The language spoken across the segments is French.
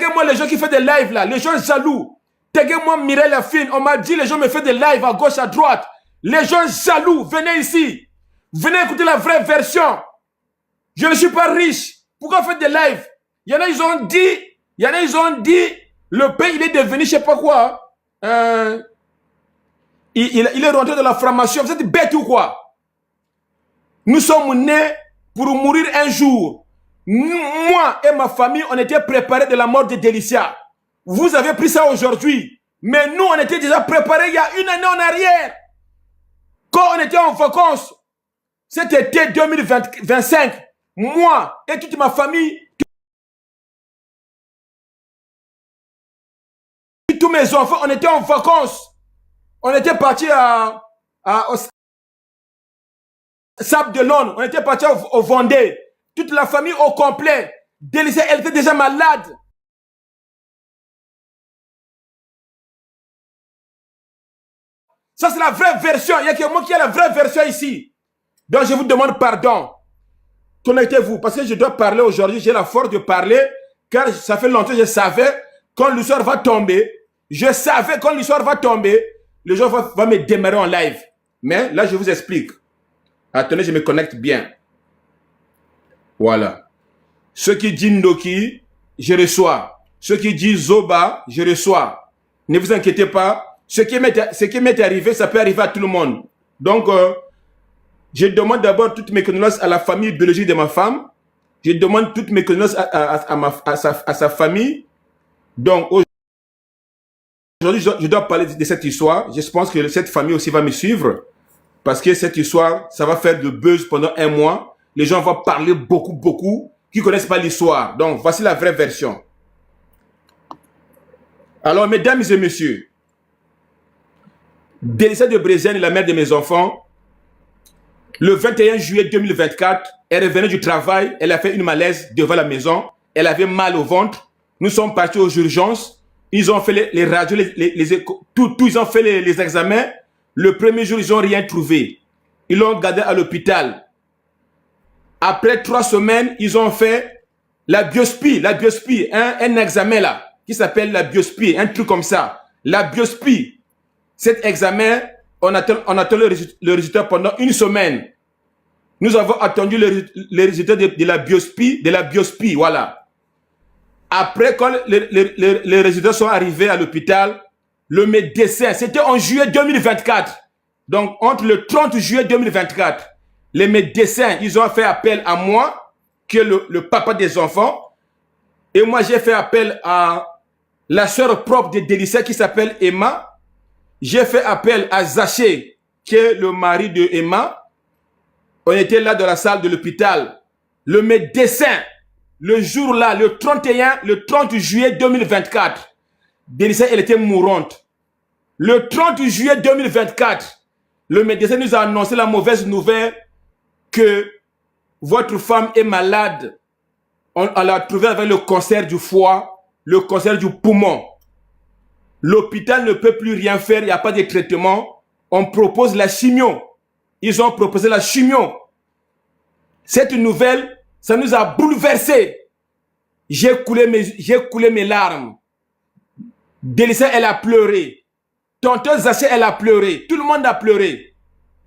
Taguez-moi les gens qui font des lives là, les gens jaloux. Taguez-moi Mireille Lafine, on m'a dit les gens me font des lives à gauche, à droite. Les gens jaloux, venez ici. Venez écouter la vraie version. Je ne suis pas riche. Pourquoi faire des lives? Il y en a, ils ont dit, le pays, il est devenu, je sais pas quoi. Il est rentré dans la franc-maçonnerie. Vous êtes bêtes ou quoi? Nous sommes nés pour mourir un jour. Moi et ma famille, on était préparés de la mort de Délicia. Vous avez pris ça aujourd'hui. Mais nous, on était déjà préparés il y a une année en arrière. Quand on était en vacances, cet été 2025, moi et toute ma famille, tous mes enfants, on était en vacances. On était partis au Sable de Londres. On était partis au Vendée. Toute la famille au complet. Délicia, elle était déjà malade. Ça, c'est la vraie version. Il n'y a que moi qui ai la vraie version ici. Donc, je vous demande pardon. Connectez-vous. Parce que je dois parler aujourd'hui. J'ai la force de parler. Car ça fait longtemps que je savais quand l'histoire va tomber. Je savais quand l'histoire va tomber. Le jour va me démarrer en live. Mais là, je vous explique. Attendez, je me connecte bien. Voilà. Ceux qui disent Ndoki, je reçois. Ceux qui disent Zoba, je reçois. Ne vous inquiétez pas. Ce qui m'est arrivé, ça peut arriver à tout le monde. Donc, je demande d'abord toutes mes condoléances à la famille biologique de ma femme. Je demande toutes mes condoléances à sa famille. Donc, aujourd'hui, je dois parler de cette histoire. Je pense que cette famille aussi va me suivre. Parce que cette histoire, ça va faire de buzz pendant un mois. Les gens vont parler beaucoup, qui ne connaissent pas l'histoire. Donc, voici la vraie version. Alors, mesdames et messieurs, Délicia de Brézène, la mère de mes enfants, le 21 juillet 2024, elle revenait du travail, elle a fait une malaise devant la maison, elle avait mal au ventre. Nous sommes partis aux urgences, ils ont fait les radios, ils ont fait les examens. Le premier jour, ils n'ont rien trouvé. Ils l'ont gardé à l'hôpital. Après 3 semaines, ils ont fait la biospie, un examen là, qui s'appelle la biospie, un truc comme ça. La biospie. Cet examen, on attend le résultat pendant 1 semaine. Nous avons attendu le résultat de la biospie, voilà. Après, quand les résultats sont arrivés à l'hôpital, le médecin, c'était en juillet 2024. Donc, entre le 30 juillet 2024, les médecins, ils ont fait appel à moi, qui est le papa des enfants. Et moi, j'ai fait appel à la sœur propre de Délicia qui s'appelle Emma. J'ai fait appel à Zaché, qui est le mari de Emma. On était là dans la salle de l'hôpital. Le médecin, le jour là, le 30 juillet 2024, Délicia, elle était mourante. Le 30 juillet 2024, le médecin nous a annoncé la mauvaise nouvelle que votre femme est malade. On l'a trouvée avec le cancer du foie, le cancer du poumon. L'hôpital ne peut plus rien faire, il n'y a pas de traitement. On propose la chimio. Ils ont proposé la chimio. Cette nouvelle, ça nous a bouleversés. J'ai coulé mes larmes. Délicia, elle a pleuré. Tonton Zaché, elle a pleuré. Tout le monde a pleuré.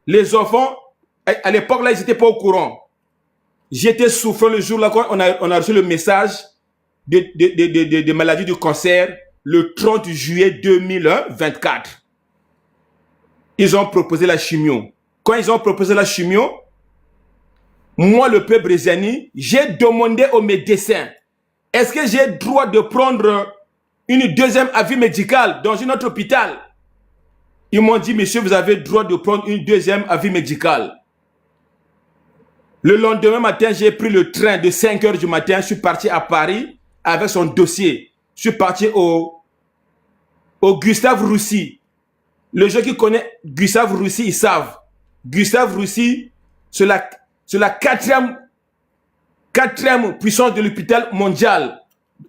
Les enfants, à l'époque là, ils n'étaient pas au courant. J'étais souffrant le jour là quand on a reçu le message de maladie du cancer le 30 juillet 2024. Ils ont proposé la chimio. Quand ils ont proposé la chimio, moi, le peuple brésilien, j'ai demandé aux médecins, est-ce que j'ai le droit de prendre une deuxième avis médical dans un autre hôpital? Ils m'ont dit, monsieur, vous avez le droit de prendre une deuxième avis médical. Le lendemain matin, j'ai pris le train de 5 h du matin. Je suis parti à Paris avec son dossier. Je suis parti au Gustave Roussy. Les gens qui connaissent Gustave Roussy, ils savent. Gustave Roussy, c'est la quatrième puissance de l'hôpital mondial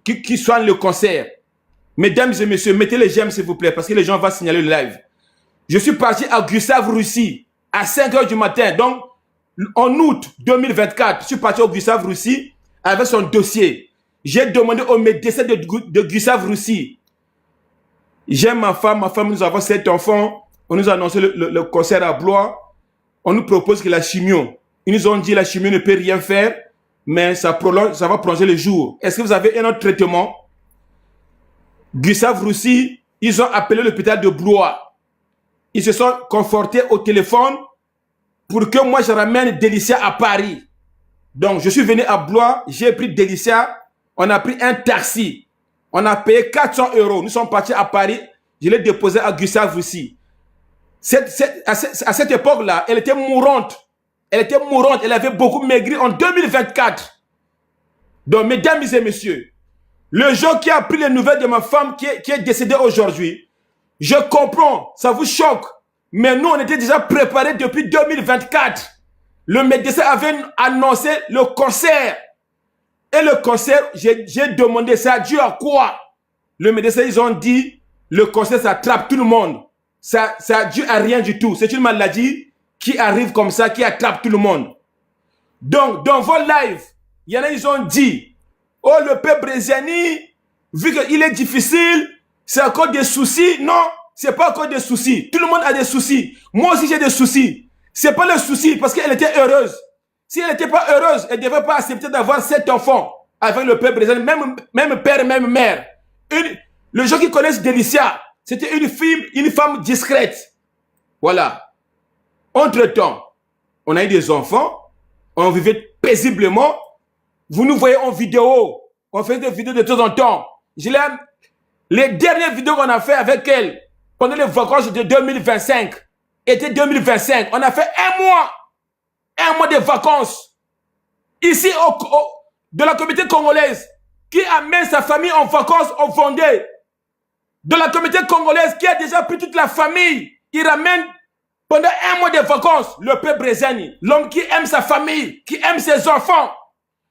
qui soigne le cancer. Mesdames et messieurs, mettez les j'aime s'il vous plaît, parce que les gens vont signaler le live. Je suis parti à Gustave Roussy à 5 h du matin. Donc, en août 2024, je suis parti au Gustave Roussy avec son dossier. J'ai demandé au médecin de Gustave Roussy. J'ai ma femme, nous avons 7 enfants. On nous a annoncé le cancer à Blois. On nous propose que la chimio. Ils nous ont dit que la chimio ne peut rien faire, mais ça va prolonger le jour. Est-ce que vous avez un autre traitement? Gustave Roussy, ils ont appelé l'hôpital de Blois. Ils se sont confortés au téléphone pour que moi je ramène Délicia à Paris. Donc je suis venu à Blois, j'ai pris Délicia, on a pris un taxi. On a payé 400 €. Nous sommes partis à Paris, je l'ai déposé à Gustave Roussy. À cette époque-là, elle était mourante. Elle était mourante, elle avait beaucoup maigri en 2024. Donc, mesdames et messieurs, le jour qui a pris les nouvelles de ma femme qui est décédée aujourd'hui, je comprends, ça vous choque, mais nous, on était déjà préparés depuis 2024. Le médecin avait annoncé le cancer. Et le cancer, j'ai demandé, ça a dû à quoi? Le médecin, ils ont dit, le cancer, ça attrape tout le monde. Ça a dû à rien du tout. C'est une maladie qui arrive comme ça, qui attrape tout le monde. Donc, dans vos lives, il y en a, ils ont dit, oh, le peuple Bréziani, vu qu'il est difficile, c'est encore des soucis. Non, c'est pas encore des soucis. Tout le monde a des soucis. Moi aussi, j'ai des soucis. C'est pas le souci parce qu'elle était heureuse. Si elle n'était pas heureuse, elle ne devait pas accepter d'avoir 7 enfants avec le peuple Bréziani, même père, même mère. Le gens qui connaissent Délicia, c'était une femme discrète. Voilà. Entre-temps, on a eu des enfants, on vivait paisiblement. Vous nous voyez en vidéo, on fait des vidéos de temps en temps. Les dernières vidéos qu'on a fait avec elle, pendant les vacances de 2025, été 2025, on a fait un mois de vacances. Ici, de la communauté congolaise, qui amène sa famille en vacances au Vendée. De la communauté congolaise qui a déjà pris toute la famille, il ramène pendant un mois de vacances le peuple Bréziani, l'homme qui aime sa famille, qui aime ses enfants,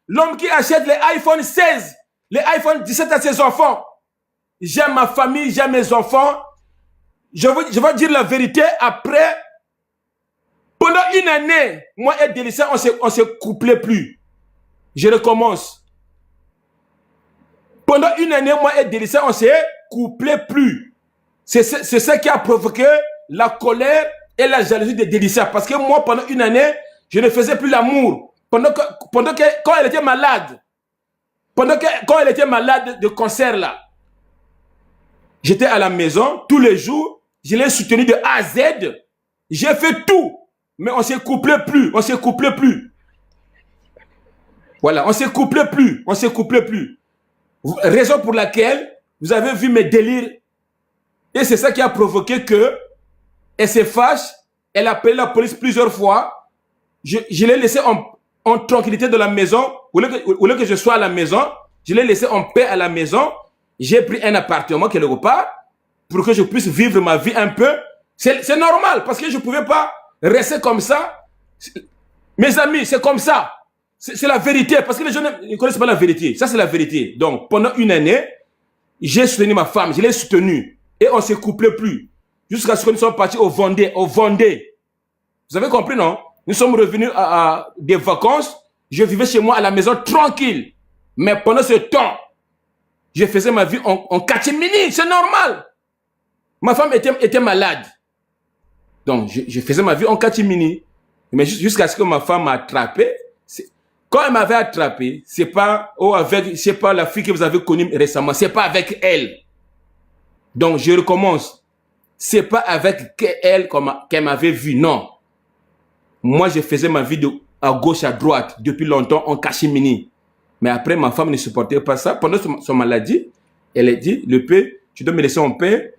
l'homme qui achète les iPhone 16, les iPhone 17 à ses enfants. J'aime ma famille, j'aime mes enfants. Je vais dire la vérité après. Pendant une année, moi et Délicia, on se couplait plus. Je recommence. Pendant une année, moi et Délicia, on se couplait plus. C'est ça qui a provoqué la colère et la jalousie de Délicia. Parce que moi, pendant une année, je ne faisais plus l'amour. Quand elle était malade, quand elle était malade de cancer là, j'étais à la maison tous les jours, je l'ai soutenue de A à Z. J'ai fait tout, mais on ne se couplait plus, on ne se couplait plus. Voilà, on ne se couplait plus, on ne se couplait plus. Raison pour laquelle vous avez vu mes délires. Et c'est ça qui a provoqué que elle se fâche, elle a appelé la police plusieurs fois. Je l'ai laissé en tranquillité de la maison. Au lieu que je sois à la maison, je l'ai laissé en paix à la maison. J'ai pris un appartement quelque part pour que je puisse vivre ma vie un peu. C'est normal parce que je ne pouvais pas rester comme ça. Mes amis, c'est comme ça. C'est la vérité parce que les gens ne connaissent pas la vérité. Ça, c'est la vérité. Donc, pendant une année, j'ai soutenu ma femme. Je l'ai soutenue. Et on ne se couplait plus. Jusqu'à ce que nous sommes partis au Vendée. Vous avez compris, non? Nous sommes revenus à des vacances. Je vivais chez moi à la maison tranquille. Mais pendant ce temps, je faisais ma vie en catimini. C'est normal. Ma femme était malade. Donc, je faisais ma vie en catimini. Mais jusqu'à ce que ma femme m'a attrapé. Quand elle m'avait attrapé, c'est pas la fille que vous avez connue récemment. C'est pas avec elle. Donc, je recommence. C'est pas avec elle qu'elle m'avait vu, non. Moi, je faisais ma vie à gauche, à droite, depuis longtemps, en catimini. Mais après, ma femme ne supportait pas ça. Pendant son maladie, elle a dit, le père, tu dois me laisser en paix.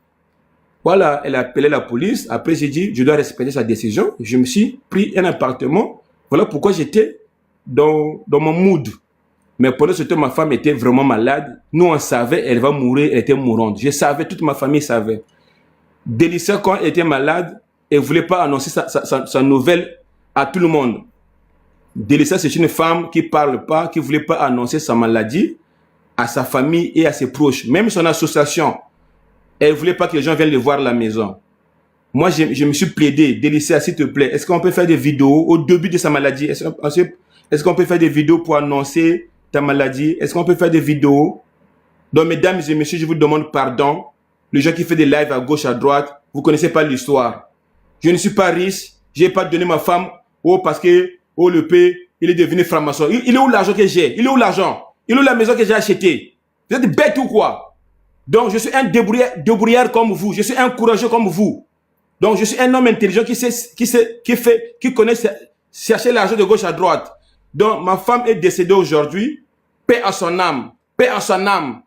Voilà, elle a appelé la police. Après, j'ai dit, je dois respecter sa décision. Je me suis pris un appartement. Voilà pourquoi j'étais dans mon mood. Mais pendant ce temps, ma femme était vraiment malade. Nous, on savait, elle va mourir, elle était mourante. Je savais, toute ma famille savait. Délicia, quand elle était malade, elle ne voulait pas annoncer sa nouvelle à tout le monde. Délicia, c'est une femme qui ne parle pas, qui ne voulait pas annoncer sa maladie à sa famille et à ses proches. Même son association, elle ne voulait pas que les gens viennent le voir à la maison. Moi, je me suis plaidé. Délicia, s'il te plaît, est-ce qu'on peut faire des vidéos au début de sa maladie? Est-ce qu'on peut faire des vidéos pour annoncer ta maladie. Est-ce qu'on peut faire des vidéos? Donc, mesdames et messieurs, je vous demande pardon. Les gens qui font des lives à gauche, à droite, vous ne connaissez pas l'histoire. Je ne suis pas riche. Je n'ai pas donné ma femme, oh, parce que, oh, le P, il est devenu franc-maçon. Il est où l'argent que j'ai? Il est où l'argent? Il est où la maison que j'ai achetée? Vous êtes bête ou quoi? Donc, je suis un débrouillard comme vous. Je suis un courageux comme vous. Donc, je suis un homme intelligent qui connaît chercher l'argent de gauche à droite. Donc, ma femme est décédée aujourd'hui. Paix à son âme. Paix à son âme.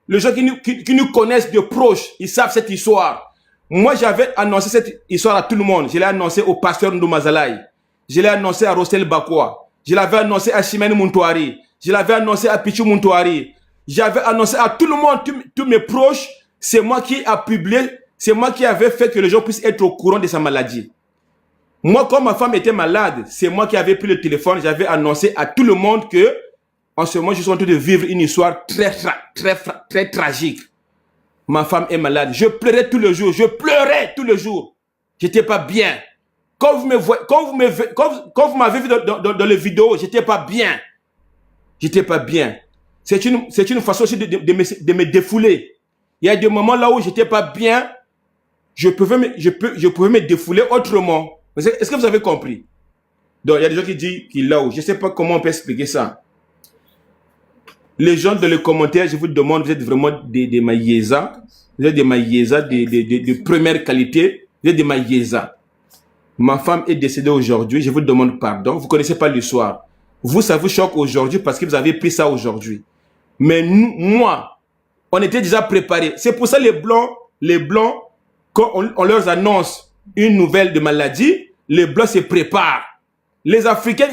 Les gens qui nous connaissent de proches, ils savent cette histoire. Moi, j'avais annoncé cette histoire à tout le monde. Je l'ai annoncé au pasteur Ndoumazalaï. Je l'ai annoncé à Rossel Bakwa. Je l'avais annoncé à Chimène Muntouari. Je l'avais annoncé à Pichou Muntouari. J'avais annoncé à tout le monde, tous mes proches. C'est moi qui a publié, c'est moi qui avais fait que les gens puissent être au courant de sa maladie. Moi, quand ma femme était malade, c'est moi qui avais pris le téléphone. J'avais annoncé à tout le monde que, en ce moment, je suis en train de vivre une histoire très tragique. Ma femme est malade. Je pleurais tous les jours. Je pleurais tous les jours. J'étais pas bien. Quand vous m'avez vu dans les vidéos, j'étais pas bien. J'étais pas bien. C'est une façon aussi de me défouler. Il y a des moments là où j'étais pas bien. Je pouvais me défouler autrement. Est-ce que vous avez compris? Donc, il y a des gens qui disent qu'il là où. Je ne sais pas comment on peut expliquer ça. Les gens dans les commentaires, je vous demande, vous êtes vraiment des maïésas. Vous êtes des maïésas de première qualité. Vous êtes des maïésas. Ma femme est décédée aujourd'hui. Je vous demande pardon. Vous ne connaissez pas l'histoire. Vous, ça vous choque aujourd'hui parce que vous avez pris ça aujourd'hui. Mais nous, moi, on était déjà préparés. C'est pour ça les Blancs, quand on leur annonce une nouvelle de maladie, les Blancs se préparent. Les Africains,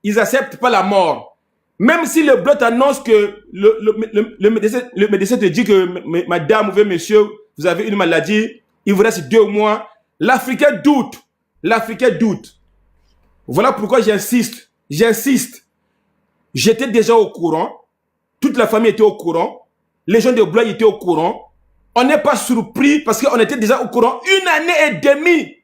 ils n'acceptent pas la mort. Même si le Blanc t'annonce que le médecin te dit que madame ou monsieur, vous avez une maladie, il vous reste 2 mois, l'Africain doute. L'Africain doute. Voilà pourquoi j'insiste. J'insiste. J'étais déjà au courant. Toute la famille était au courant. Les gens de Blois étaient au courant. On n'est pas surpris parce qu'on était déjà au courant 1 année et demie.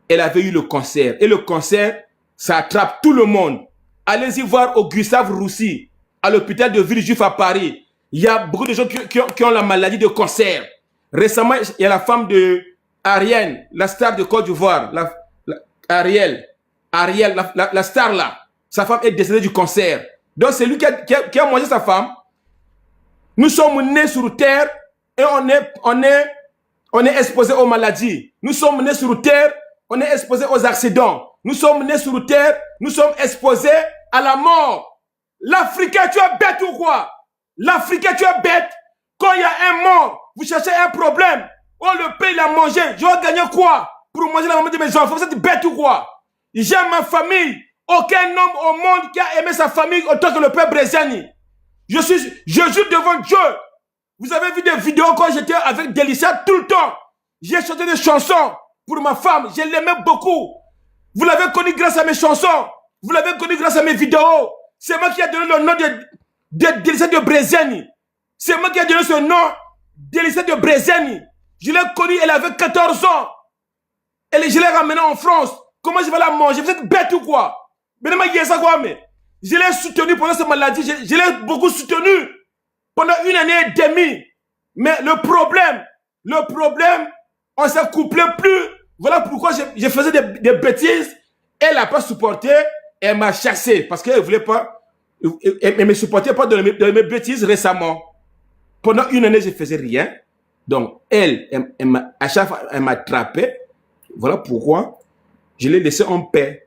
Elle avait eu le cancer. Et le cancer, ça attrape tout le monde. Allez-y voir au Gustave Roussy, à l'hôpital de Villejuif à Paris. Il y a beaucoup de gens qui ont la maladie de cancer. Récemment, il y a la femme de Ariel, la star de Côte d'Ivoire. Ariel, la star là. Sa femme est décédée du cancer. Donc c'est lui qui a mangé sa femme. Nous sommes nés sur terre et on est exposé aux maladies. Nous sommes nés sur terre, on est exposé aux accidents. Nous sommes nés sur terre, nous sommes exposés à la mort. L'Africain, tu es bête ou quoi? L'Africain, tu es bête. Quand il y a un mort, vous cherchez un problème. Oh, le pays l'a mangé. Je vais gagner quoi? Pour manger la maman de mes enfants. Vous êtes bête ou quoi? J'aime ma famille. Aucun homme au monde qui a aimé sa famille autant que le père Bréziani. Je jure devant Dieu. Vous avez vu des vidéos quand j'étais avec Délicia tout le temps. J'ai chanté des chansons pour ma femme. Je l'aimais beaucoup. Vous l'avez connu grâce à mes chansons. Vous l'avez connu grâce à mes vidéos. C'est moi qui ai donné le nom de Délicia de Bréziani. C'est moi qui ai donné ce nom, Délicia de Bréziani. Je l'ai connue, elle avait 14 ans. Je l'ai ramenée en France. Comment je vais la manger? Vous êtes bête ou quoi? Mais je l'ai soutenue pendant cette maladie. Je l'ai beaucoup soutenue pendant 1 année et demie. Mais le problème, on s'est couplé plus. Voilà pourquoi je faisais des bêtises. Elle n'a pas supporté. Elle m'a chassé parce qu'elle ne voulait pas. Elle ne me supportait pas dans mes bêtises récemment. Pendant 1 année, je ne faisais rien. Donc, à chaque fois, elle m'a attrapé. Voilà pourquoi je l'ai laissée en paix.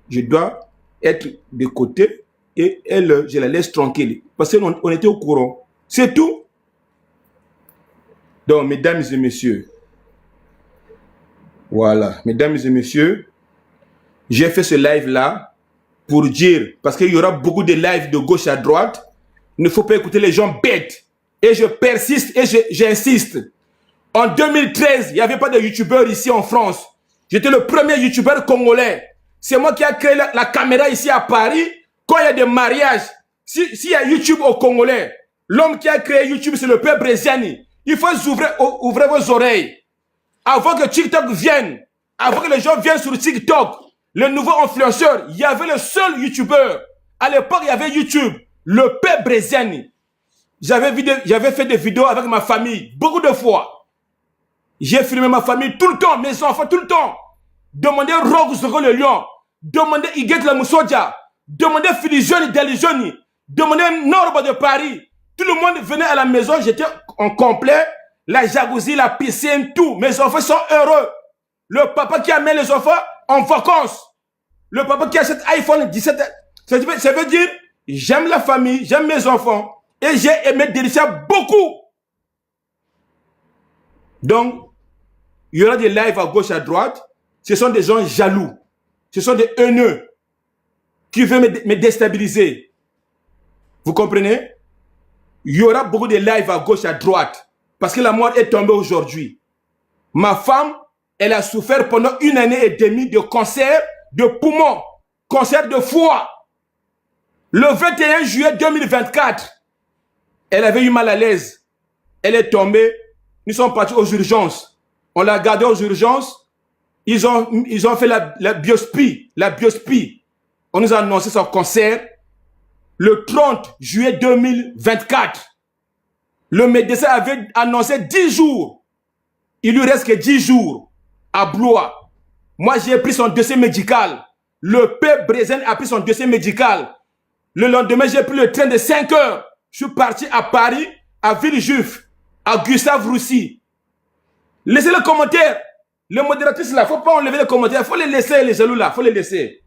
Je dois être de côté et elle, je la laisse tranquille. Parce qu'on était au courant. C'est tout. Donc, mesdames et messieurs, voilà, mesdames et messieurs, j'ai fait ce live-là pour dire, parce qu'il y aura beaucoup de lives de gauche à droite, il ne faut pas écouter les gens bêtes. Et je persiste et j'insiste. En 2013, il n'y avait pas de youtubeur ici en France. J'étais le premier youtubeur congolais. C'est moi qui ai créé la caméra ici à Paris. Quand il y a des mariages, s'il y a YouTube au Congolais, l'homme qui a créé YouTube, c'est le père Bréziani. Il faut ouvrir vos oreilles. Avant que TikTok vienne, avant que les gens viennent sur TikTok, le nouveau influenceur, il y avait le seul youtubeur À l'époque, il y avait YouTube. Le père Brézani. J'avais fait des vidéos avec ma famille, beaucoup de fois. J'ai filmé ma famille tout le temps, mes enfants tout le temps. Demandez Rogue le Lion. Demandez Iguet la Moussodia. Demandez Filijoni Dalijoni. Demandez Norbe de Paris. Tout le monde venait à la maison, j'étais en complet. La jalousie, la piscine, tout. Mes enfants sont heureux. Le papa qui amène les enfants en vacances. Le papa qui achète iPhone 17. Ça veut dire, j'aime la famille, j'aime mes enfants. Et j'ai aimé Delicia beaucoup. Donc, il y aura des lives à gauche, à droite. Ce sont des gens jaloux. Ce sont des haineux qui veulent me déstabiliser. Vous comprenez? Il y aura beaucoup de lives à gauche, à droite. Parce que la mort est tombée aujourd'hui. Ma femme, elle a souffert pendant 1 année et demie de cancer de poumon, cancer de foie. Le 21 juillet 2024, elle avait eu mal à l'aise. Elle est tombée. Nous sommes partis aux urgences. On l'a gardée aux urgences. Ils ont fait la biopsie. La biopsie. On nous a annoncé son cancer le 30 juillet 2024. Le médecin avait annoncé 10 jours. Il lui reste que 10 jours à Blois. Moi, j'ai pris son dossier médical. Le père Brézen a pris son dossier médical. Le lendemain, j'ai pris le train de 5 heures. Je suis parti à Paris, à Villejuif, à Gustave Roussy. Laissez les commentaires. Les modératrices là, il ne faut pas enlever les commentaires. Il faut les laisser, les jaloux là. Il faut les laisser.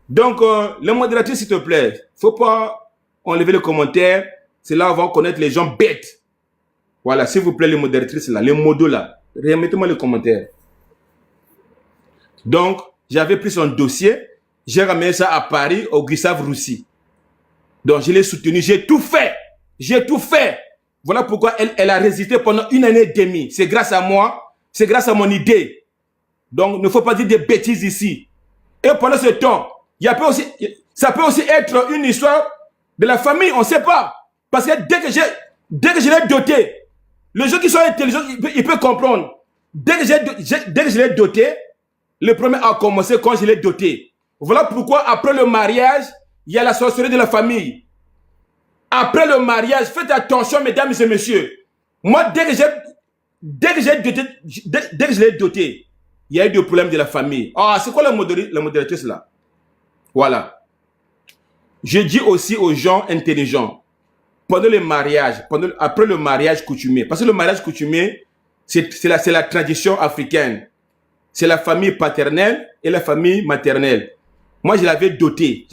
Donc, les modératrices, s'il te plaît, il ne faut pas enlever les commentaires. C'est là où on va connaître les gens bêtes. Voilà, s'il vous plaît, les modératrices là, les modos là. Remettez-moi les commentaires. Donc, j'avais pris son dossier. J'ai ramené ça à Paris, au Gustave Roussy. Donc, je l'ai soutenu. J'ai tout fait. J'ai tout fait. Voilà pourquoi elle a résisté pendant 1 année et demie. C'est grâce à moi. C'est grâce à mon idée. Donc, il ne faut pas dire des bêtises ici. Et pendant ce temps, ça peut aussi être une histoire de la famille. On ne sait pas. Parce que dès que je l'ai doté, les gens qui sont intelligents, ils peuvent comprendre. Dès que je l'ai doté, le premier a commencé quand je l'ai doté. Voilà pourquoi après le mariage, il y a la sorcellerie de la famille. Après le mariage, faites attention, mesdames et messieurs. Moi, dès que je l'ai doté, il y a eu des problèmes de la famille. Ah, c'est quoi la modératrice là? Voilà. Je dis aussi aux gens intelligents, pendant le mariage, après le mariage coutumier, parce que le mariage coutumier, c'est la tradition africaine. C'est la famille paternelle et la famille maternelle. Moi, je l'avais doté.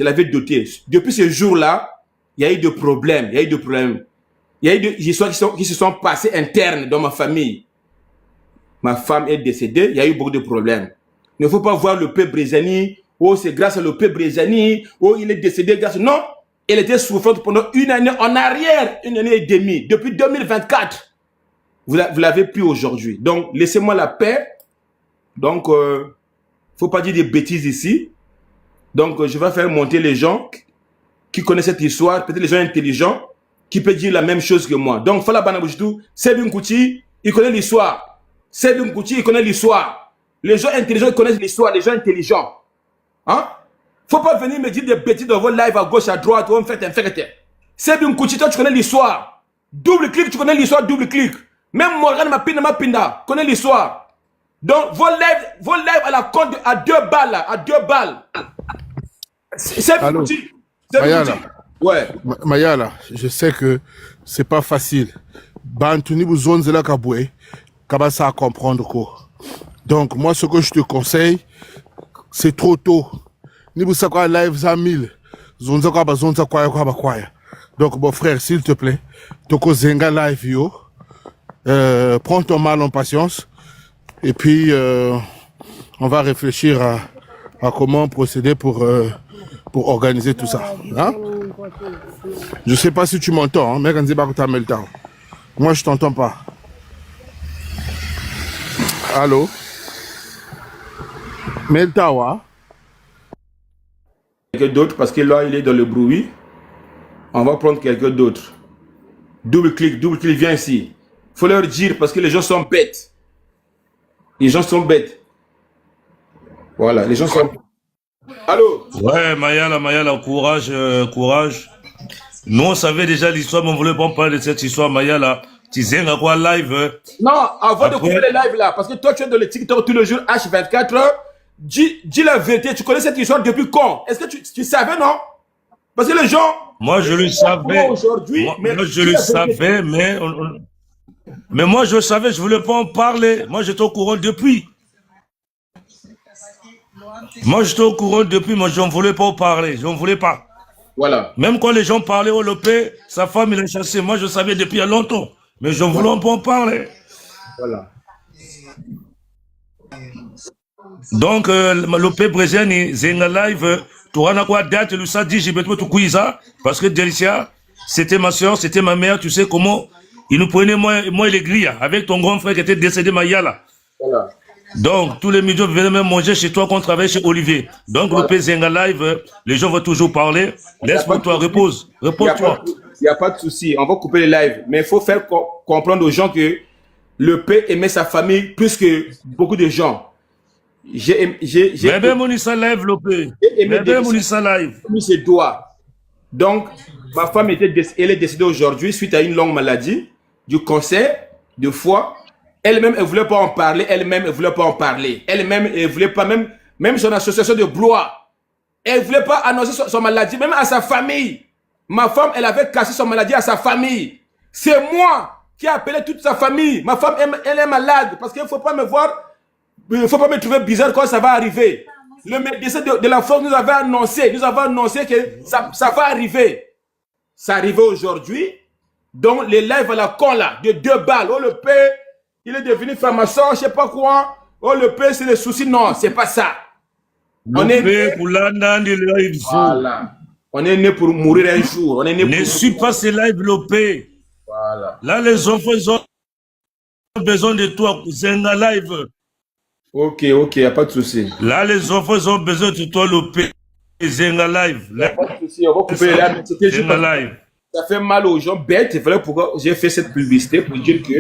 Depuis ce jour-là, il y a eu des problèmes. Il y a eu des histoires qui se sont passées internes dans ma famille. Ma femme est décédée, il y a eu beaucoup de problèmes. Il ne faut pas voir le peuple Brézani. Oh, c'est grâce à le peuple Brézani. Oh, il est décédé grâce... Non, elle était souffrante pendant 1 année en arrière, 1 année et demie, depuis 2024. Vous l'avez plus aujourd'hui. Donc, laissez-moi la paix. Donc, faut pas dire des bêtises ici. Donc, je vais faire monter les gens qui connaissent cette histoire, peut-être les gens intelligents, qui peuvent dire la même chose que moi. Donc, Fala Banaboujitou, Sebin Kouti, il connaît l'histoire. Sebin Kouti, il connaît l'histoire. Les gens intelligents, ils connaissent l'histoire, les gens intelligents. Hein? Faut pas venir me dire des bêtises dans vos lives à gauche, à droite, ou en fait, un fait. Sebin Kouti, toi, tu connais l'histoire. Double-clic, tu connais l'histoire, double-clic. Même Morgan Mapinda connaît l'histoire. Donc, vos lives à la compte à 2 balles, là, à 2 balles. C'est petit. Mayala. Ouais. Mayala, je sais que c'est pas facile. Bantuni Bouzonzela Kaboué, Kabasa à comprendre quoi. Donc, moi, ce que je te conseille, c'est trop tôt. Ni vous savez live za 1000. Zonza kwa. Donc, mon frère, s'il te plaît, Toko Zenga live yo. Prends ton mal en patience. Et puis, on va réfléchir à comment procéder pour organiser tout ça. Hein? Je sais pas si tu m'entends, mais quand moi je t'entends pas. Allô? Meltawa? Quelqu'un d'autre, parce que là il est dans le bruit. On va prendre quelqu'un d'autre. Double-clic, viens ici. Faut leur dire parce que les gens sont bêtes. Les gens sont bêtes. Voilà, les gens sont... Allô? Ouais, Mayala, courage, courage. Nous, on savait déjà l'histoire, mais on voulait pas en parler de cette histoire, Mayala. Tu sais, à quoi live? Non, avant de couper Après, les lives là, parce que toi tu es dans le TikTok tous les jours H24, dis la vérité. Tu connais cette histoire depuis quand? Est-ce que tu savais, non? Parce que les gens, moi, je le savais. aujourd'hui, mais Moi, je dis le la vérité. savais, mais moi, je le savais, je voulais pas en parler. Moi, j'étais au courant depuis. Moi, j'étais au courant depuis, moi, je ne voulais pas en parler. Je ne voulais pas. Voilà. Même quand les gens parlaient au Lopé, sa femme, il l'a chassé. Moi, je savais depuis il y a longtemps. Mais je ne voulais pas en parler. Voilà. Donc, Lopé Brésil, Zenga Live, tu as quoi date, le ça dit, j'ai besoin de Kouiza, parce que Delicia, c'était ma soeur, c'était ma mère, tu sais comment, il nous prenait, moi et les grilles, avec ton grand frère qui était décédé, Mayala. Voilà. Donc, tous les midis venaient même manger chez toi quand on travaillait chez Olivier. Donc, Voilà. Lopé Zenga Live, les gens vont toujours parler. Laisse-moi toi, repose. Repose-toi. Il n'y a pas de souci. On va couper les lives. Mais il faut faire comprendre aux gens que le P aimait sa famille plus que beaucoup de gens. J'ai Bébé Mounissa Live, Lopé. aimé Bébé Mounissa Live. ses doigts. Donc, ma femme elle est décédée aujourd'hui suite à une longue maladie, du cancer, de foie. Elle-même, elle ne voulait pas en parler. Elle-même, elle ne voulait pas en parler. Elle-même, elle ne voulait pas, même son association de Blois, elle ne voulait pas annoncer son maladie, même à sa famille. Ma femme, elle avait caché son maladie à sa famille. C'est moi qui ai appelé toute sa famille. Ma femme, elle est malade parce qu'il ne faut pas me voir, il ne faut pas me trouver bizarre quand ça va arriver. Le médecin de la force nous avait annoncé que ça va arriver. Ça arrivait aujourd'hui. Donc, les lives à la con là, de 2 balles. Oh, le père, il est devenu franc-maçon, je ne sais pas quoi. Oh, le père, c'est le souci. Non, c'est pas ça. On est né, voilà. On est né pour mourir un jour. On est né ne suis pas ces lives, Lopé. Voilà. Là, les enfants, ils ont besoin de toi, Zenga Live. Ok, il n'y a pas de souci. Là, les enfants, ils ont besoin de toi, Lopé. Zenga Live. Il n'y a pas de souci, on va couper les lives. C'était juste Zenga Live. ça fait mal aux gens bêtes. Voilà pourquoi j'ai fait cette publicité pour dire que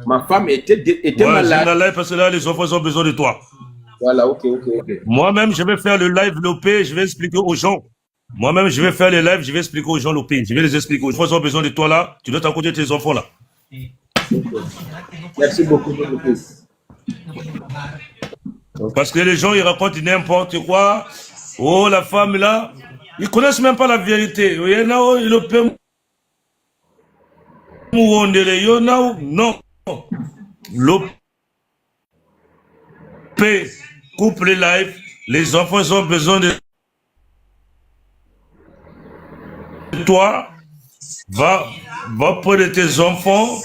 ma femme était malade. Zenga Live, parce que là, les enfants, ils ont besoin de toi. Voilà, ok. Moi-même, je vais faire le live, Lopé. Je vais expliquer aux gens. Moi-même, je vais faire les lives, je vais expliquer aux gens, Lopé. Je vais les expliquer. Les enfants, ils ont besoin de toi, là. Tu dois t'accompagner tes enfants, là. Merci beaucoup. Parce que les gens, ils racontent n'importe quoi. Oh, la femme, là. Ils connaissent même pas la vérité. Non. Lopé coupe les lives. Les enfants ils ont besoin de toi. Va près de tes enfants.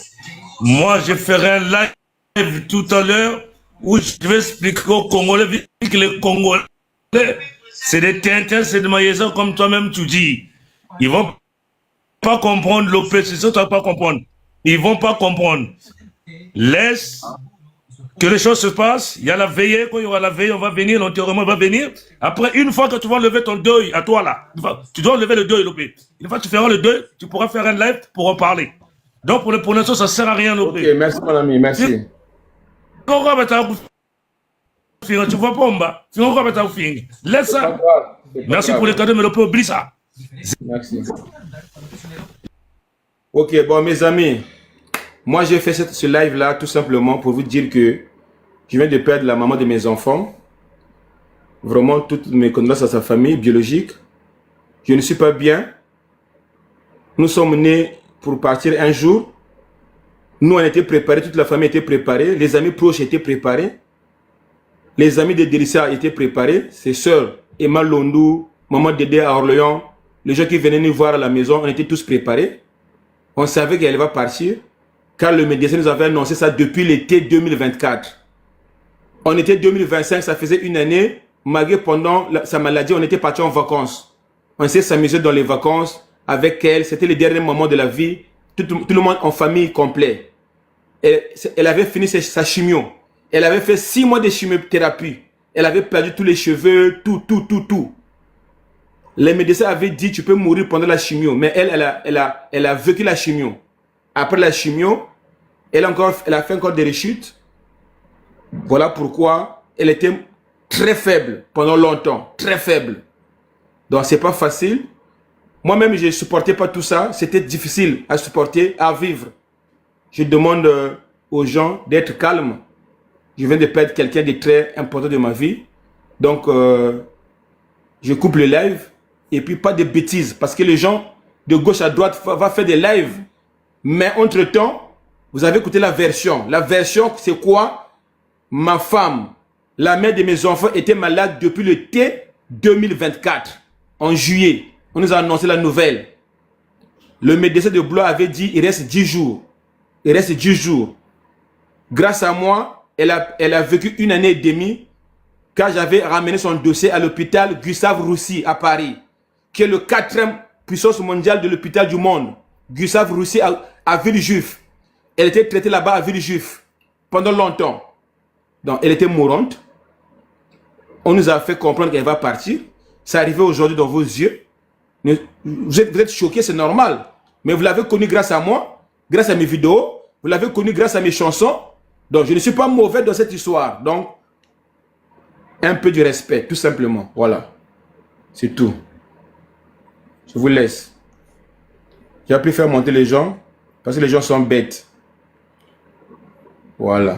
Moi, je ferai un live tout à l'heure où je vais expliquer aux Congolais que les Congolais, c'est des tintins, c'est des maïsons comme toi-même tu dis. Ils vont pas comprendre Lopé, c'est ça que tu vas pas comprendre. Ils vont pas comprendre. Laisse que les choses se passent. Il y a la veillée, quand il y aura la veillée, on va venir, l'enterrement va venir. Après, une fois que tu vas lever ton deuil à toi là, tu dois lever le deuil, Lopé. Une fois que tu feras le deuil, tu pourras faire un live pour en parler. Donc pour l'instant, ça ne sert à rien, Lopé. Ok, merci mon ami, merci. Tu vois pas en bas. Laisse ça. Merci pour les cadeaux, mais Lopé, oublie ça. Merci. Ok, bon mes amis, moi j'ai fait ce live là tout simplement pour vous dire que je viens de perdre la maman de mes enfants. Vraiment toutes mes condoléances à sa famille biologique. Je ne suis pas bien. Nous sommes nés pour partir un jour. Nous on était préparés, toute la famille était préparée, les amis proches étaient préparés. Les amis de Delicia étaient préparés. Ses sœurs, Emma Londou, maman Dédé à Orléans, les gens qui venaient nous voir à la maison, on était tous préparés. On savait qu'elle va partir, car le médecin nous avait annoncé ça depuis l'été 2024. En été 2025, ça faisait une année, malgré pendant sa maladie, on était partis en vacances. On s'est s'amusé dans les vacances avec elle. C'était les derniers moments de la vie. Tout le monde en famille complet. Elle avait fini sa chimio. Elle avait fait 6 mois de chimiothérapie. Elle avait perdu tous les cheveux, tout. Les médecins avaient dit tu peux mourir pendant la chimio, mais elle a vécu la chimio. Après la chimio, elle a fait encore des rechutes. Voilà pourquoi elle était très faible pendant longtemps, très faible. Donc c'est pas facile. Moi-même, je ne supportais pas tout ça. C'était difficile à supporter, à vivre. Je demande aux gens d'être calmes. Je viens de perdre quelqu'un de très important de ma vie. Donc, je coupe le live. Et puis, pas de bêtises. Parce que les gens de gauche à droite vont faire des lives. Mais entre-temps, vous avez écouté la version. La version, c'est quoi? Ma femme, la mère de mes enfants, était malade depuis l'été 2024. En juillet. On nous a annoncé la nouvelle. Le médecin de Blois avait dit il reste 10 jours. Il reste 10 jours. Grâce à moi, elle a vécu 1 année et demie quand j'avais ramené son dossier à l'hôpital Gustave Roussy à Paris, qui est le 4e puissance mondiale de l'hôpital du monde. Gustave Roussy à Villejuif. Elle était traitée là-bas à Villejuif pendant longtemps. Donc, elle était mourante. On nous a fait comprendre qu'elle va partir. C'est arrivé aujourd'hui dans vos yeux. Vous êtes choqués, c'est normal. Mais vous l'avez connu grâce à moi, grâce à mes vidéos. Vous l'avez connu grâce à mes chansons. Donc, je ne suis pas mauvais dans cette histoire. Donc, un peu de respect, tout simplement. Voilà. C'est tout. Je vous laisse. J'ai pu faire monter les gens parce que les gens sont bêtes. Voilà.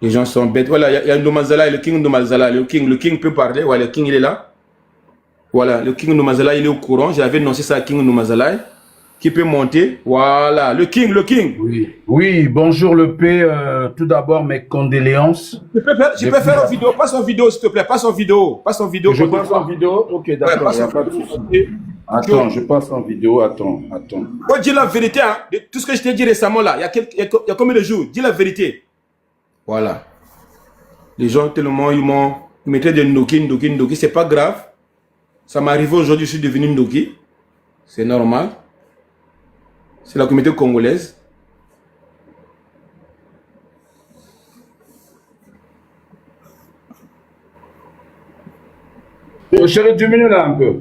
Les gens sont bêtes. Voilà, il y a Ndomazala et le King Ndomazala. Le King peut parler. Voilà, le King, il est là. Voilà, le King Ndomazala, il est au courant. J'avais annoncé ça à King Ndomazala. Qui peut monter. Voilà, le King. Oui, oui, bonjour le P. Tout d'abord, mes condoléances. Je peux faire une vidéo. Passe en vidéo, s'il te plaît. Passe en vidéo. Je passe en vidéo. Ok, d'accord, il n'y a pas de souci. Attends, je passe en vidéo. Attends. Oh, dis la vérité. Hein. Tout ce que je t'ai dit récemment là, il y a combien de jours? Dis la vérité. Voilà. Les gens tellement, ils mettaient des Ndoki. C'est pas grave. Ça m'est arrivé aujourd'hui, je suis devenu Ndoki. C'est normal. C'est la communauté congolaise. Chérie, diminue là un peu.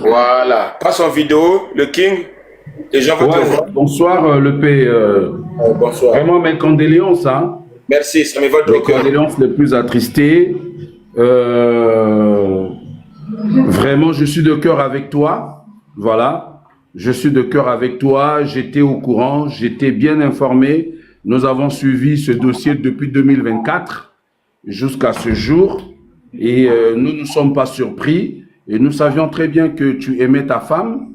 Voilà. Passe en vidéo, le King. Les gens vont te voir. Bonsoir le P. Bonsoir. Vraiment mes condoléances. Hein. Merci, ça me va de les condoléances les plus attristées. Vraiment, je suis de cœur avec toi. Voilà. Je suis de cœur avec toi. J'étais au courant. J'étais bien informé. Nous avons suivi ce dossier depuis 2024 jusqu'à ce jour. Et nous ne sommes pas surpris. Et nous savions très bien que tu aimais ta femme.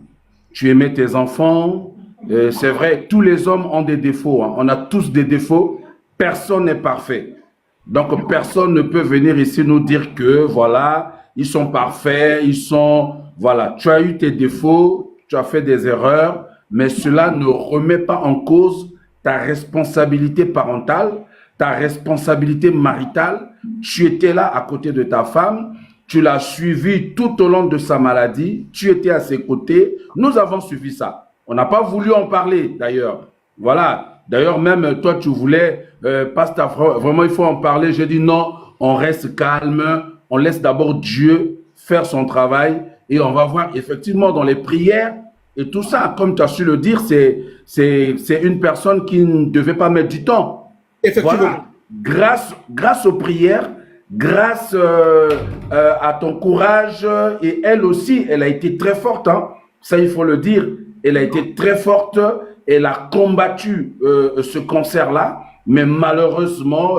Tu aimais tes enfants. C'est vrai, tous les hommes ont des défauts. Hein. On a tous des défauts. Personne n'est parfait. Donc, personne ne peut venir ici nous dire que, voilà, ils sont parfaits, ils sont... Voilà, tu as eu tes défauts, tu as fait des erreurs, mais cela ne remet pas en cause ta responsabilité parentale, ta responsabilité maritale. Tu étais là à côté de ta femme, tu l'as suivi tout au long de sa maladie, tu étais à ses côtés. Nous avons suivi ça. On n'a pas voulu en parler, d'ailleurs. Voilà. D'ailleurs, même toi, tu voulais, pasteur, vraiment, il faut en parler. J'ai dit non, on reste calme, on laisse d'abord Dieu faire son travail et on va voir effectivement dans les prières et tout ça. Comme tu as su le dire, c'est une personne qui ne devait pas mettre du temps. Effectivement. Voilà. Grâce aux prières, grâce à ton courage, et elle aussi, elle a été très forte. Hein. Ça, il faut le dire. Elle a été très forte. Elle a combattu ce cancer-là, mais malheureusement,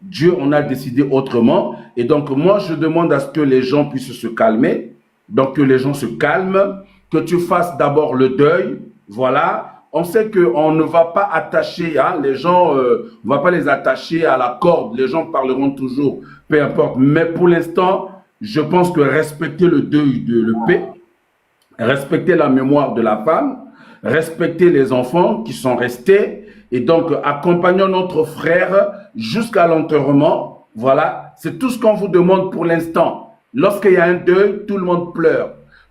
Dieu en a décidé autrement. Et donc, moi, je demande à ce que les gens puissent se calmer. Donc, que les gens se calment, que tu fasses d'abord le deuil. Voilà. On sait qu'on ne va pas attacher, hein, les gens, on ne va pas les attacher à la corde. Les gens parleront toujours, peu importe. Mais pour l'instant, je pense que respecter le deuil de l'EP, respecter la mémoire de la femme, respecter les enfants qui sont restés et donc accompagnons notre frère jusqu'à l'enterrement. Voilà, c'est tout ce qu'on vous demande pour l'instant. Lorsqu'il y a un deuil, tout le monde pleure,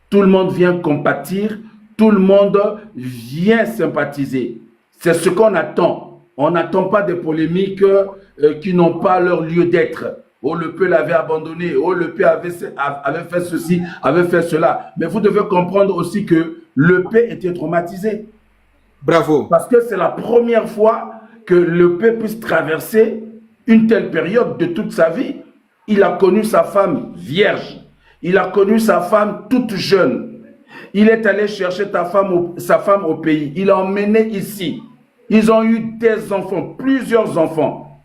tout le monde vient compatir, tout le monde vient sympathiser. C'est ce qu'on attend. On n'attend pas des polémiques qui n'ont pas leur lieu d'être. Oh, le P l'avait abandonné. Oh, le P avait fait ceci, avait fait cela. Mais vous devez comprendre aussi que le P était traumatisé. Bravo. Parce que c'est la première fois que le peuple puisse traverser une telle période de toute sa vie. Il a connu sa femme vierge. Il a connu sa femme toute jeune. Il est allé chercher sa femme au pays. Il l'a emmené ici. Ils ont eu des enfants, plusieurs enfants.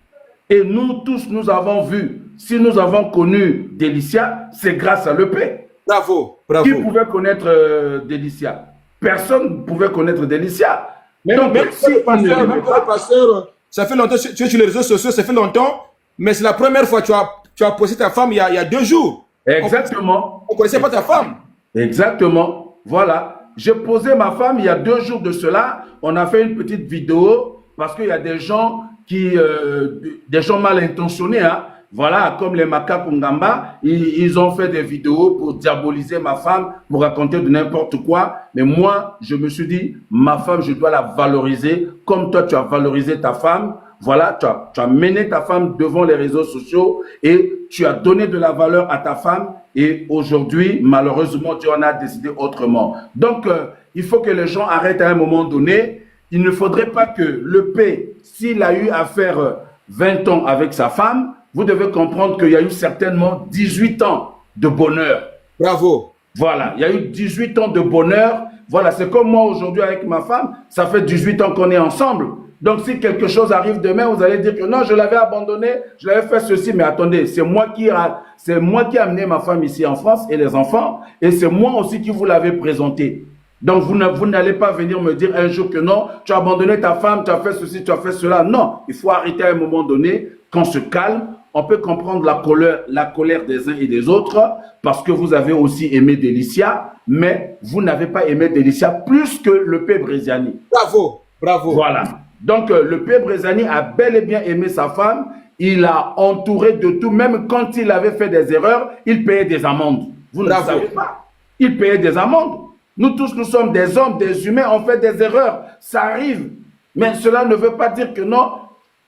Et nous tous, nous avons vu. Si nous avons connu Délicia, c'est grâce à l'EP. Bravo. Bravo. Qui pouvait connaître Délicia? Personne ne pouvait connaître Délicia. Donc, même le pasteur, ça fait longtemps, tu es sur les réseaux sociaux, ça fait longtemps, mais c'est la première fois que tu as posé ta femme il y a 2 jours. Exactement. On ne connaissait pas ta femme. Exactement. Voilà. J'ai posé ma femme il y a 2 jours de cela. On a fait une petite vidéo parce qu'il y a des gens des gens mal intentionnés, hein. Voilà, comme les macaques Ngamba, ils ont fait des vidéos pour diaboliser ma femme, pour raconter de n'importe quoi. Mais moi, je me suis dit, ma femme, je dois la valoriser comme toi, tu as valorisé ta femme. Voilà, tu as mené ta femme devant les réseaux sociaux et tu as donné de la valeur à ta femme. Et aujourd'hui, malheureusement, Dieu en a décidé autrement. Donc, il faut que les gens arrêtent à un moment donné. Il ne faudrait pas que le P, s'il a eu à faire 20 ans avec sa femme, vous devez comprendre qu'il y a eu certainement 18 ans de bonheur. Bravo. Voilà, il y a eu 18 ans de bonheur. Voilà, c'est comme moi aujourd'hui avec ma femme, ça fait 18 ans qu'on est ensemble. Donc si quelque chose arrive demain, vous allez dire que non, je l'avais abandonné, je l'avais fait ceci, mais attendez, c'est moi qui ai amené ma femme ici en France et les enfants, et c'est moi aussi qui vous l'avez présenté. Donc vous n'allez pas venir me dire un jour que non, tu as abandonné ta femme, tu as fait ceci, tu as fait cela. Non, il faut arrêter à un moment donné, qu'on se calme. On peut comprendre la colère des uns et des autres parce que vous avez aussi aimé Délicia, mais vous n'avez pas aimé Délicia plus que le P. Bréziani. Bravo, bravo. Voilà. Donc, le P. Bréziani a bel et bien aimé sa femme. Il a entouré de tout. Même quand il avait fait des erreurs, il payait des amendes. Vous ne le savez pas. Il payait des amendes. Nous tous, nous sommes des hommes, des humains, on fait des erreurs. Ça arrive. Mais cela ne veut pas dire que non,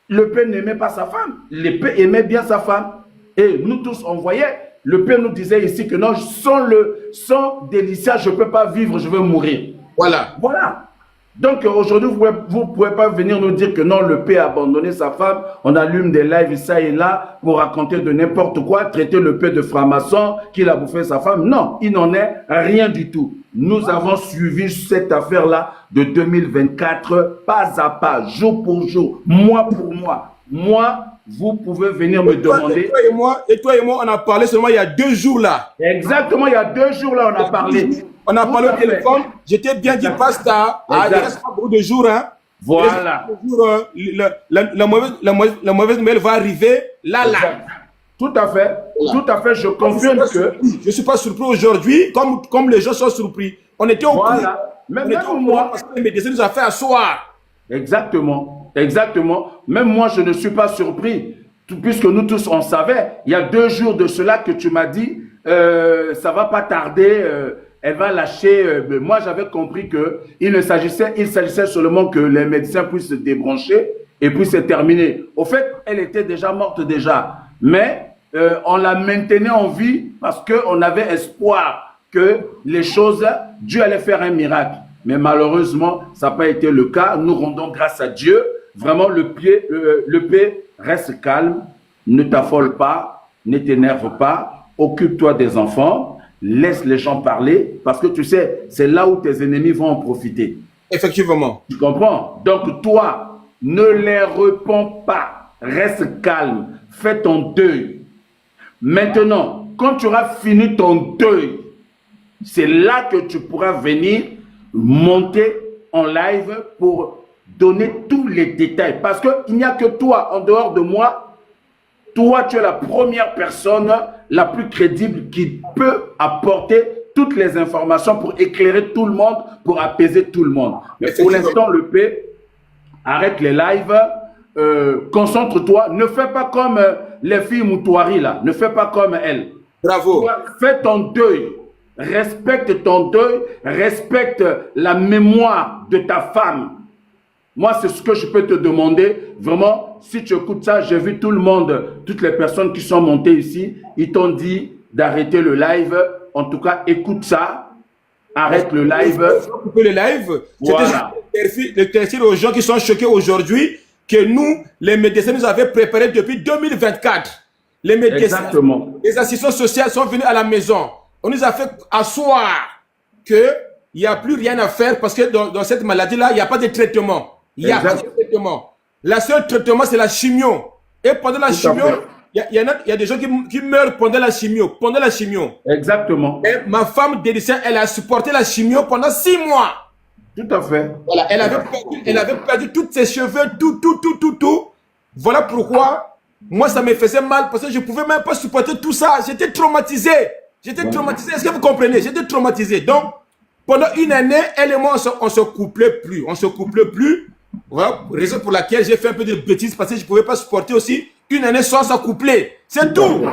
le Père n'aimait pas sa femme. Le Père aimait bien sa femme. Et nous tous, on voyait, le Père nous disait ici que non, sans Délicia, je ne peux pas vivre, je vais mourir. Voilà. Voilà. Donc aujourd'hui, vous ne pouvez pas venir nous dire que non, le Père a abandonné sa femme. On allume des lives ça et là pour raconter de n'importe quoi, traiter le Père de franc-maçon, qu'il a bouffé sa femme. Non, il n'en est rien du tout. Nous avons suivi cette affaire-là de 2024, pas à pas, jour pour jour, mois pour mois. Moi, vous pouvez venir me demander. Et toi et moi, on a parlé seulement il y a 2 jours là. Exactement, il y a 2 jours là, on a parlé. On a parlé au téléphone. J'étais bien dit, Pasta. Il reste pas beaucoup de jours. Hein. Voilà. La mauvaise nouvelle va arriver là. Tout à fait. Tout à fait. Je confirme que. Je ne suis pas surpris aujourd'hui, comme les gens sont surpris. On était au courant. Même moi. Parce que les médecins nous ont fait asseoir. Exactement. Exactement. Même moi, je ne suis pas surpris. Puisque nous tous, on savait. Il y a 2 jours de cela que tu m'as dit, ça va pas tarder. Elle va lâcher. Moi, j'avais compris qu'il s'agissait seulement que les médecins puissent se débrancher et puis c'est terminé. Au fait, elle était déjà morte déjà. Mais on la maintenait en vie parce qu'on avait espoir que les choses, Dieu allait faire un miracle. Mais malheureusement, ça n'a pas été le cas. Nous rendons grâce à Dieu. Vraiment, le P, reste calme, ne t'affole pas, ne t'énerve pas, occupe-toi des enfants, laisse les gens parler, parce que tu sais, c'est là où tes ennemis vont en profiter. Effectivement. Tu comprends? Donc toi, ne les réponds pas, reste calme, fais ton deuil. Maintenant, quand tu auras fini ton deuil, c'est là que tu pourras venir monter en live pour donner tous les détails. Parce qu'il n'y a que toi, en dehors de moi, toi, tu es la première personne la plus crédible qui peut apporter toutes les informations pour éclairer tout le monde, pour apaiser tout le monde. Mais pour l'instant, le P, arrête les lives, concentre-toi, ne fais pas comme les filles Moutouari là, ne fais pas comme elles. Bravo. Toi, fais ton deuil, respecte ton deuil, respecte la mémoire de ta femme. Moi, c'est ce que je peux te demander. Vraiment, si tu écoutes ça, j'ai vu tout le monde, toutes les personnes qui sont montées ici, ils t'ont dit d'arrêter le live. En tout cas, écoute ça. arrête le live. Couper le live. Voilà. C'était le tertiaire aux gens qui sont choqués aujourd'hui que nous, les médecins, nous avaient préparé depuis 2024. Les médecins, Exactement. les assistants sociaux sont venus à la maison. On nous a fait asseoir qu'il n'y a plus rien à faire parce que dans cette maladie-là, il n'y a pas de traitement. Il n'y a pas de traitement. La seule traitement, c'est la chimio. Et pendant la chimio, il y a des gens qui meurent pendant la chimio. Pendant la chimio. Exactement. Et ma femme Délicien, elle a supporté la chimio pendant 6 mois. Tout à fait. Voilà, elle avait perdu tous ses cheveux, tout. Voilà pourquoi, moi, ça me faisait mal parce que je ne pouvais même pas supporter tout ça. J'étais traumatisé. Est-ce que vous comprenez? J'étais traumatisé. Donc, pendant une année, elle et moi, on se couplait plus. Voilà, raison pour laquelle j'ai fait un peu de bêtises parce que je ne pouvais pas supporter aussi une année sans s'accoupler. C'est tout.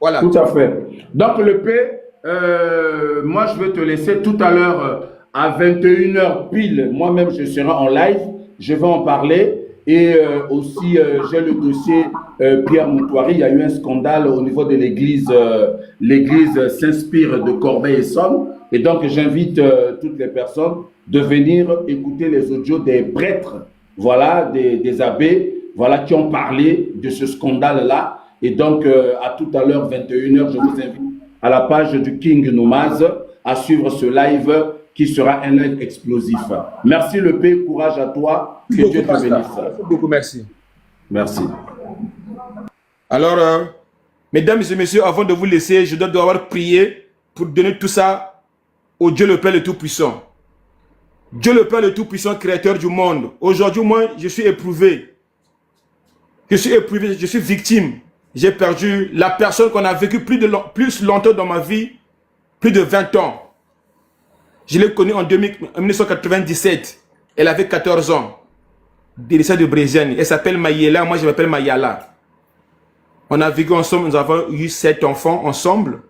Voilà. Tout à fait. Donc, le P, moi, je vais te laisser tout à l'heure à 21h pile. Moi-même, je serai en live. Je vais en parler. Et aussi, j'ai le dossier Pierre Moutoiri. Il y a eu un scandale au niveau de l'église. L'église s'inspire de Corbeil-Essonnes. Et donc, j'invite toutes les personnes de venir écouter les audios des prêtres, voilà, des abbés, voilà, qui ont parlé de ce scandale-là. Et donc, à tout à l'heure, 21h, je vous invite à la page du King Nomaz à suivre ce live qui sera un live explosif. Merci le P, courage à toi, que Dieu te bénisse. Merci beaucoup, merci. Merci. Alors, mesdames et messieurs, avant de vous laisser, je dois devoir prier pour donner tout ça au Dieu le Père le Tout-Puissant. Dieu le Père le Tout-Puissant, créateur du monde. Aujourd'hui, moi, je suis éprouvé. Je suis victime. J'ai perdu la personne qu'on a vécu plus longtemps dans ma vie, plus de 20 ans. Je l'ai connue en 1997. Elle avait 14 ans. Délicieuse de Brésienne. Elle s'appelle Mayela, moi je m'appelle Mayala. On a vécu ensemble, nous avons eu 7 enfants ensemble.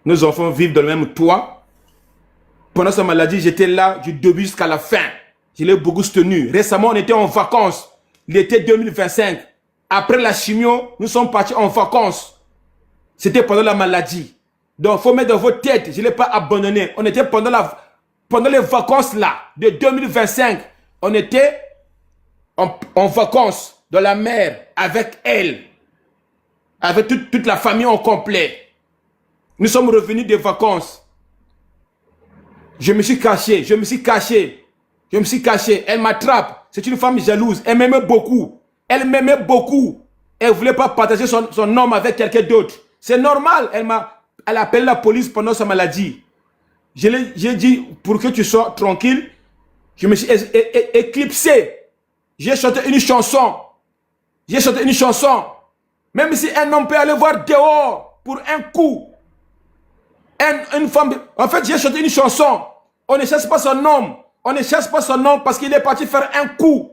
Nos enfants vivent dans le même toit. Pendant sa maladie, j'étais là du début jusqu'à la fin. Je l'ai beaucoup soutenu. Récemment, on était en vacances. L'été 2025. Après la chimio, nous sommes partis en vacances. C'était pendant la maladie. Donc, il faut mettre dans votre tête, je ne l'ai pas abandonné. On était pendant les vacances là, de 2025. On était en vacances dans la mer avec elle. Avec toute la famille en complet. Nous sommes revenus des vacances. Je me suis caché. Elle m'attrape. C'est une femme jalouse. Elle m'aimait beaucoup. Elle ne voulait pas partager son homme avec quelqu'un d'autre. C'est normal. Elle a appelé la police pendant sa maladie. J'ai dit, pour que tu sois tranquille, je me suis éclipsé. J'ai chanté une chanson. Même si un homme peut aller voir dehors pour un coup. Une femme... En fait, j'ai chanté une chanson. On ne cherche pas son homme. Parce qu'il est parti faire un coup.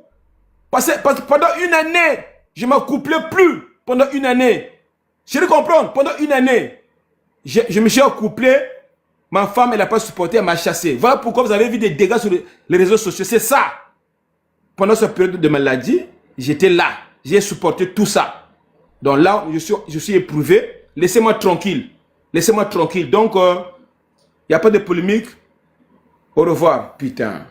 Parce que pendant une année, je ne m'accouplais plus. Pendant une année. Je le comprends. Pendant une année, je me suis accouplé. Ma femme, elle n'a pas supporté, elle m'a chassé. Voilà pourquoi vous avez vu des dégâts sur les réseaux sociaux. C'est ça. Pendant cette période de maladie, j'étais là. J'ai supporté tout ça. Donc là, je suis éprouvé. Laissez-moi tranquille. Donc, il n'y a pas de polémique. Au revoir, putain.